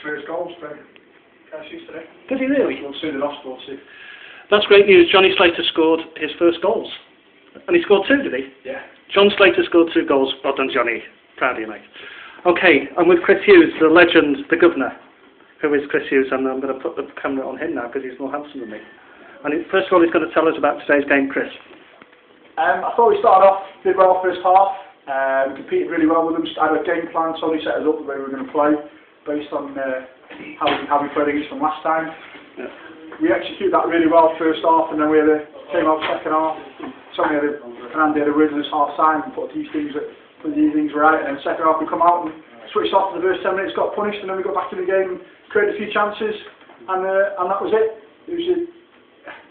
first goals for Caersws today. Did he really? We'll see the hospital too. That's great news. Jonny Slater scored his first goals. And he scored 2, did he? Yeah. John Slater scored 2 goals. Well done, Johnny. Proud of you, mate. Okay, I'm with Chris Hughes, the legend, the Guv'nor. Who is Chris Hughes? And I'm going to put the camera on him now because he's more handsome than me. And first of all, he's going to tell us about today's game, Chris. I thought we started off, did well first half. We competed really well with them. I had a game plan, so they set us up the way we were going to play, based on how we played against them last time. Yeah. We executed that really well first half, and then we came out second half. Tommy had Andy had a word with us half time and put these things right. And then second half we come out and switched off for the first 10 minutes, got punished, and then we got back in the game, created a few chances, and that was it. It was a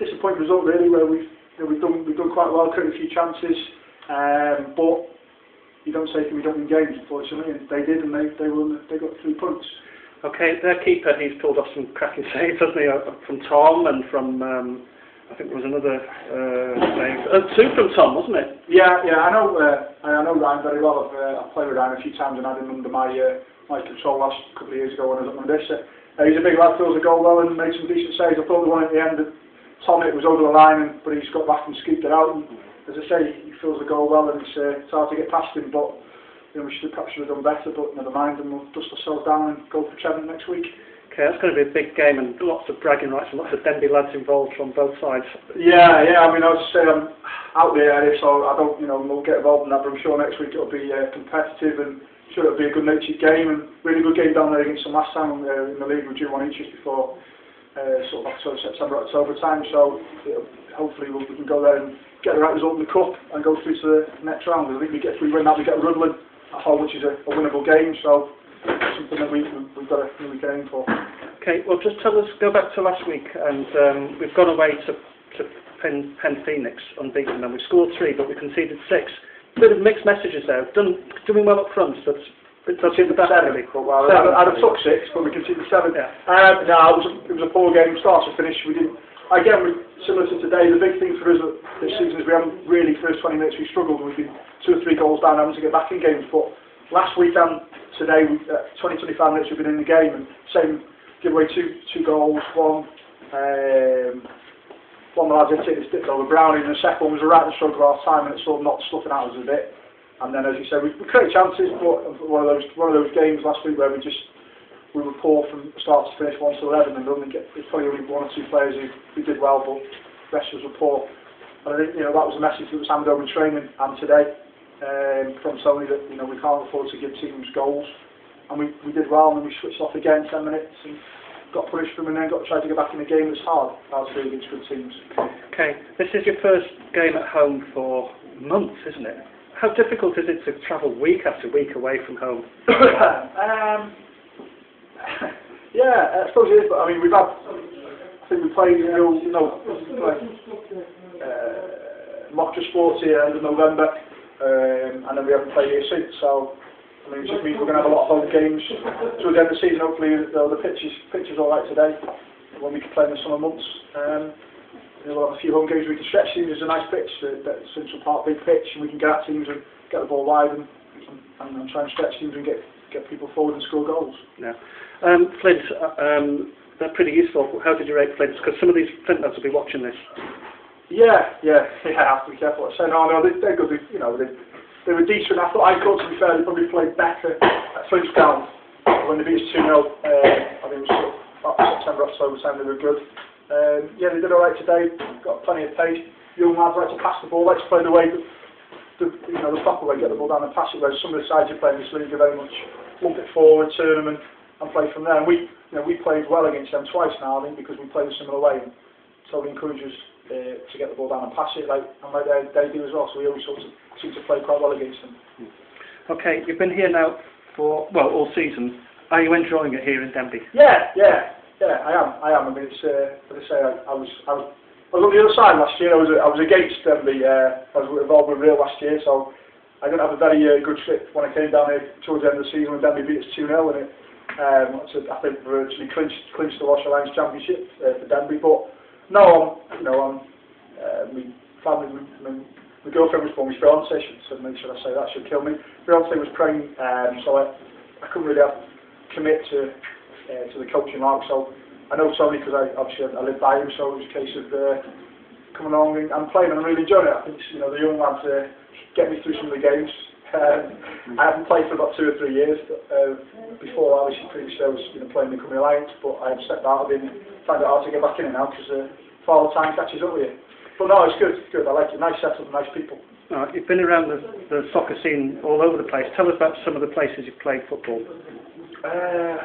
disappointing result really, where we've done quite well, created a few chances, but you don't say we don't win games, unfortunately, and they did, and they got 3 points. Okay, their keeper, he's pulled off some cracking saves, hasn't he? From Tom and from, I think there was another save. 2 from Tom, wasn't it? Yeah, I know Ryan very well. I've played with Ryan a few times and had him under my control last couple of years ago when I was at Mundissa. He's a big lad, fills the goal well and made some decent saves. I thought the one at the end, Tom, it was over the line, but he's got back and scooped it out. And as I say, he fills the goal well, and it's hard to get past him, but we perhaps should have done better, but never mind, and we'll dust ourselves down and go for Trevor next week. Okay, that's going to be a big game, and lots of bragging rights and lots of Denbigh lads involved from both sides. Yeah, I mean, I was say I'm out the area, so I don't, we'll get involved in that, but I'm sure next week it'll be competitive, and sure it'll be a good-natured game, and really good game down there against them last time in the league. We drew 1 each just before sort of September, October time, so hopefully we can go there and get the right result in the cup and go through to the next round. I think if we win that, we get Rutland at home, which is a winnable game, so something that we've got to really get aim for. Okay, well just tell us, go back to last week, and we've gone away to Penn Phoenix unbeaten, and we scored 3 but we conceded 6. Bit of mixed messages there. Doing well up front, that's in the back really. Well, I'd have took 6 but we conceded 7. Yeah. No, it was a poor game, start to finish. We didn't. Again, similar to today, the big thing for us this season is we haven't really, first 20 minutes we struggled, and we've been 2 or 3 goals down, having to get back in games. But last week and today, 20-25 minutes we've been in the game, and same, give away two goals. One the lads had taken a stick over Browning, and the second one was right at the stroke of our time, and it sort of knocked stuffing out of us a bit. And then, as you said, we created chances, but one of those games last week where we were poor from start to finish, 1 to 11, and there's probably only 1 or 2 players who did well, but the rest of us were poor. And I think that was a message that was handed over in training and today from Tony, that we can't afford to give teams goals, and we did well, and then we switched off again 10 minutes and got punished from, and then tried to get back in the game. It's hard to do against good teams. Okay, this is your first game at home for months, isn't it? How difficult is it to travel week after week away from home? Yeah, I suppose it is, but I mean, I think we played, Mocktra Sports here end of November, and then we haven't played here since, so I mean, it just means we're going to have a lot of home games towards the end of the season. Hopefully the pitch is alright today, when we can play in the summer months. We'll have a few home games we can stretch teams. There's a nice pitch, that Central Park big pitch, and we can get at teams and get the ball wide and try and stretch teams and get people forward and score goals. Yeah. Flint, they're pretty useful. How did you rate Flint? Because some of these Flint lads will be watching this. Yeah, I have to be careful what I say. No, they're good. They were decent. I thought, to be fair, they probably played better at Flint Town when they beat us 2-0. I think it was sort of September, October time. They were good. They did alright today. Got plenty of pace. Young lads like to pass the ball, like to play the way the proper way, get the ball down and pass it. Whereas some of the sides you play in this league are very much lump it forward, turn them and play from there. And we played well against them twice now, I think, because we played a similar way. And so we encourage us to get the ball down and pass it, like they do as well. So we always sort of seem to play quite well against them. Okay, you've been here now for all season. Are you enjoying it here in Denbigh? Yeah, I am. I mean, it's as I say, I was on the other side last year. I was against Denbigh. I was involved with Real last year, so I didn't have a very good trip when I came down here towards the end of the season when Denbigh beat us 2-0, and it I think virtually clinched the Wash Alliance Championship for Denbigh. But no, my family, my girlfriend was born, my fiance, should make sure I say that, she'll kill me. My fiance was pregnant, so I couldn't really commit to to the coaching line. So I know Tony because I live by him, so it was a case of coming along and playing, and I'm really enjoying it. I think the young lads get me through some of the games. I haven't played for about 2 or 3 years. Before, obviously, previously I was playing the Cymru Alliance, but I have stepped out of it and found it hard to get back in it now because all the time catches up with you. But no, it's good. It's good. I like it. Nice setup, nice people. You've been around the soccer scene all over the place. Tell us about some of the places you've played football.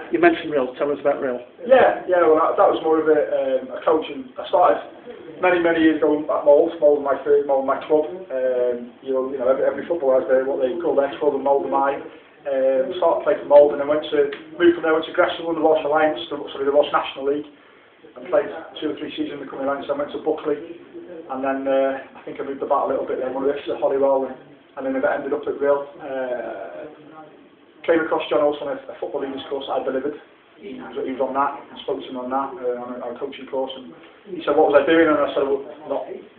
You mentioned Rill. Tell us about Rill. Yeah. Well, that was more of a coaching. I started many years ago at Mould was my club. Every footballer has what they call their club, and Mould and mine. Started playing for Mould, and then moved from there, went to Caersws, won the Welsh Alliance, the Welsh National League. I played 2 or 3 seasons in the Cymru Alliance. I went to Buckley, and then I think I moved about a little bit. Then one of this at Hollywell, and then I ended up at Rill. Came across John Olsen on a football leaders course I delivered. He was on that. I spoke to him on that on a coaching course, and he said, "What was I doing?" And I said, "Well,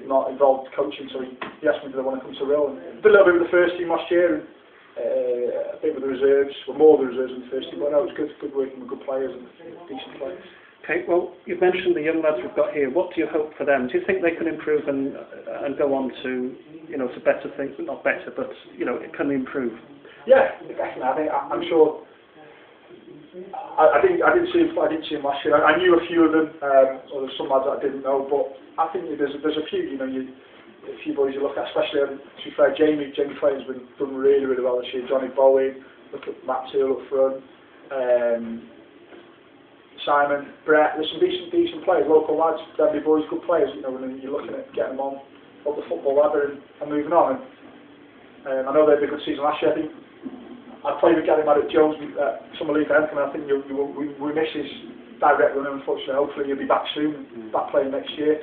not involved coaching." So he asked me, "Did I want to come to Rill?" And did a little bit with the first team last year, and a bit with the reserves, more of the reserves than the first team. But no, it was good working with good players and decent players. Okay, well, you've mentioned the young lads we've got here. What do you hope for them? Do you think they can improve and go on to to better things? Not better, but it can improve. Yeah, definitely. I'm sure. I didn't see him last year. I knew a few of them. Or there's some lads that I didn't know, but I think there's a few. A few boys you look at, especially to be fair, Jamie Clayton's been done really well this year. Johnny Bowen, look at Matt Teal up front. Simon, Brett, there's some decent players, local lads, Denbigh boys, good players, when you're looking at getting them on up the football ladder and moving on. And I know they had a good season last year. I think I played with Gary Maddox Jones at Summer League Anthem, and I think we miss his direct run, unfortunately. Hopefully he'll be back soon, back playing next year.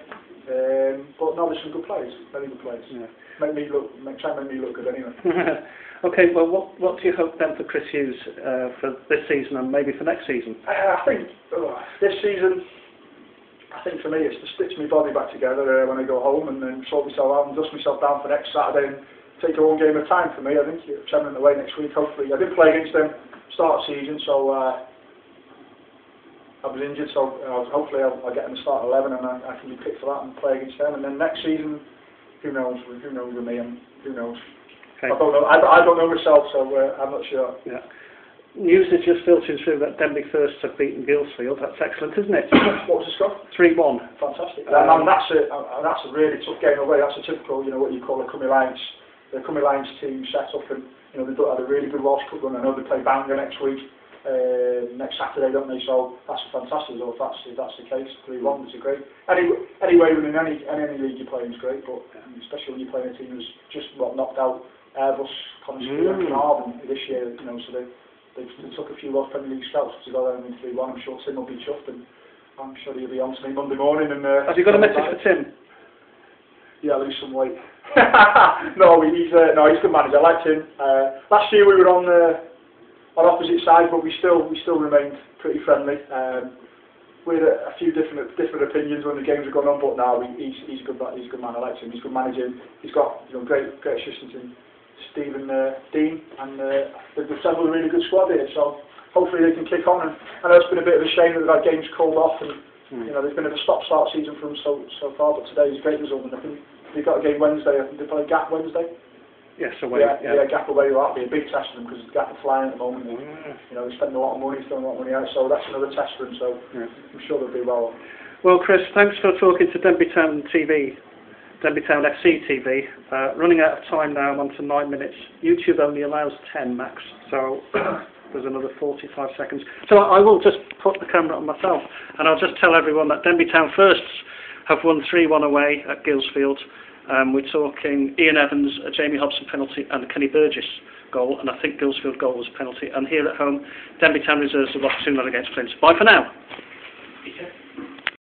But no, there's some good players, very good players. Yeah. Try and make me look good anyway. Okay, well, what do you hope then for Chris Hughes for this season and maybe for next season? I think this season, I think for me it's to stitch my body back together when I go home and then sort myself out and dust myself down for next Saturday and take it one game at a time for me. I think Cheltenham away next week, hopefully. I did play against them start of season, so I was injured, so hopefully I'll get in the start 11 and I can be picked for that and play against them. And then next season, who knows with me, and who knows. Okay. I don't know. I don't know myself, so I'm not sure. Yeah. News is just filtering through that Denbigh first have beaten Guilsfield. That's excellent, isn't it? What was the score? 3-1. Fantastic. And that's a really tough game away. That's a typical, what you call a Cymru Alliance. The Cymru Alliance team set up, and they've had a really good Welsh Cup run. I know they play Bangor next week, next Saturday, don't they? So that's fantastic. If that's the case, 3-1 is great. Anyway, in any league you play is great, but especially when you're playing a team who's just knocked out Airbus, Connolly and Carnarvon this year, so they took a few Welsh Premier League scouts to go there and win 3-1. I'm sure Tim will be chuffed, and I'm sure he'll be on to me Monday morning. And have you got a message for Tim? Yeah, lose some weight. No, he's a good manager. I liked him. Last year we were on opposite sides, but we still remained pretty friendly. We had a few different opinions when the games were going on, but now he's a good man. I like him. He's a good manager. He's got great assistants in Stephen Dean, and they've assembled a really good squad here. So hopefully they can kick on. And I know it's been a bit of a shame that our games called off, and there's been a stop-start season for them so far. But today is a great result, and I think they've got a game Wednesday. I think they play Gap Wednesday. Yes, away. Yeah, Gap away. That'll be a big test for them because Gap are flying at the moment. They're spending a lot of money, throwing a lot of money out. So that's another test for them. So I'm sure they'll do well. Well, Chris, thanks for talking to Denbigh Town TV. Denbigh Town FC TV. Running out of time now, I'm on to 9 minutes. YouTube only allows 10 max, so there's another 45 seconds. So I will just put the camera on myself, and I'll just tell everyone that Denbigh Town firsts have won 3-1 away at Guilsfield. We're talking Ian Evans, a Jamie Hobson penalty, and a Kenny Burgess goal, and I think Guilsfield goal was a penalty. And here at home, Denbigh Town Reserves have lost 2-0 against Flint. Bye for now.